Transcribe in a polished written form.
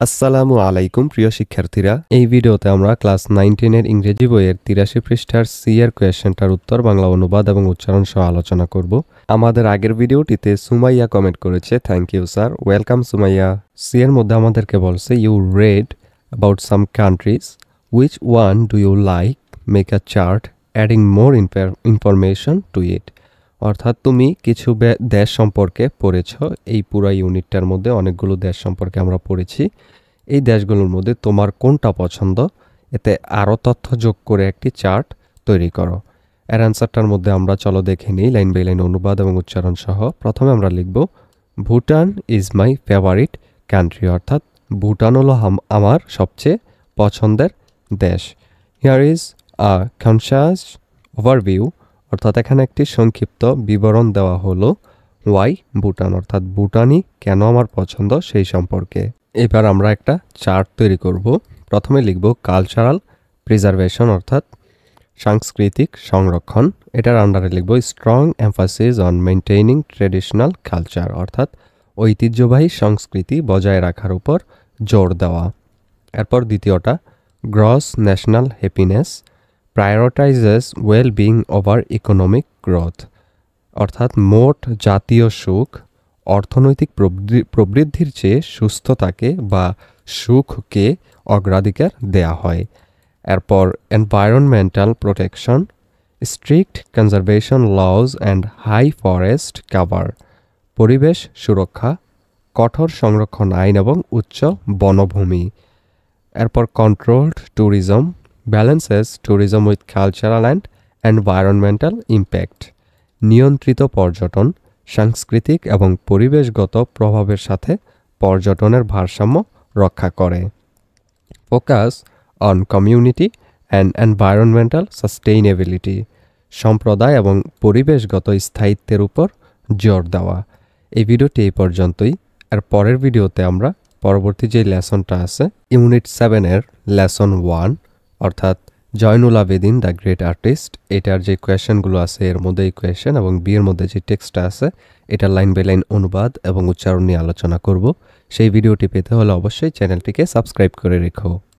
আসসালামু আলাইকুম প্রিয় শিক্ষার্থীরা, এই ভিডিওতে আমরা ক্লাস 19 এর ইংরেজি বইয়ের 83 পৃষ্ঠার সি এর কোয়েশ্চেনটার উত্তর বাংলা অনুবাদ এবং উচ্চারণ সহ আলোচনা করব। আমাদের আগের ভিডিওটিতে সুমাইয়া কমেন্ট করেছে, thank you sir, welcome Sumaiya. C এর মধ্যে আমাদেরকে বলছে you read about some countries, which one do you like, make a chart adding more information to it. অর্থাৎ তুমি কিছু দেশ সম্পর্কে পড়েছ। এই পুরো ইউনিটটার মধ্যে অনেকগুলো দেশ সম্পর্কে আমরা পড়েছি। এই দেশগুলোর মধ্যে তোমার কোনটা পছন্দ, এতে আরও তথ্য যোগ করে একটি চার্ট তৈরি করো। এর অ্যান্সারটার মধ্যে আমরা চলো দেখে নিই লাইন বাই লাইন অনুবাদ এবং উচ্চারণ সহ। প্রথমে আমরা লিখব Bhutan is my favourite country, অর্থাৎ ভুটান হলো আমার সবচেয়ে পছন্দের দেশ। Here is a conscious overview, অর্থাৎ এখানে একটি সংক্ষিপ্ত বিবরণ দেওয়া হলো ওয়াই ভুটান, অর্থাৎ ভুটানই কেন আমার পছন্দ সেই সম্পর্কে। এবার আমরা একটা চার্ট তৈরি করব। প্রথমে লিখব কালচারাল প্রিজার্ভেশন, অর্থাৎ সাংস্কৃতিক সংরক্ষণ। এটার আন্ডারে লিখব strong emphasis on maintaining traditional culture, অর্থাৎ ঐতিহ্যবাহী সংস্কৃতি বজায় রাখার উপর জোর দেওয়া। এরপর দ্বিতীয়টা gross national happiness prioritises well-being over economic growth, অর্থাৎ মোট জাতীয় সুখ অর্থনৈতিক প্রবৃদ্ধির চেয়ে সুস্থতাকে বা সুখকে অগ্রাধিকার দেয়া হয়। এরপর environmental protection strict conservation laws and high forest cover, পরিবেশ সুরক্ষা, কঠোর সংরক্ষণ আইন এবং উচ্চ বনভূমি। এরপর controlled tourism balances tourism with cultural and environmental impact, নিয়ন্ত্রিত পর্যটন সাংস্কৃতিক এবং পরিবেশগত প্রভাবের সাথে পর্যটনের ভারসাম্য রক্ষা করে। Focus on community and environmental sustainability, সম্প্রদায় এবং পরিবেশগত স্থায়িত্বের উপর জোর দেওয়া। এই ভিডিওটি এই পর্যন্তই। আর পরের ভিডিওতে আমরা পরবর্তী যে লেসনটা আছে ইউনিট 7-এর লেসন 1, অর্থাৎ Zainul Abedin the great artist, এটার যে কোয়েশ্চেনগুলো আছে এর মধ্যে এই কোয়েশ্চেন এবং বি এর মধ্যে যে টেক্সটটা আছে এটার লাইন বাই লাইন অনুবাদ এবং উচ্চারণ নিয়ে আলোচনা করব। সেই ভিডিওটি পেতে হলে অবশ্যই চ্যানেলটিকে সাবস্ক্রাইব করে রেখো।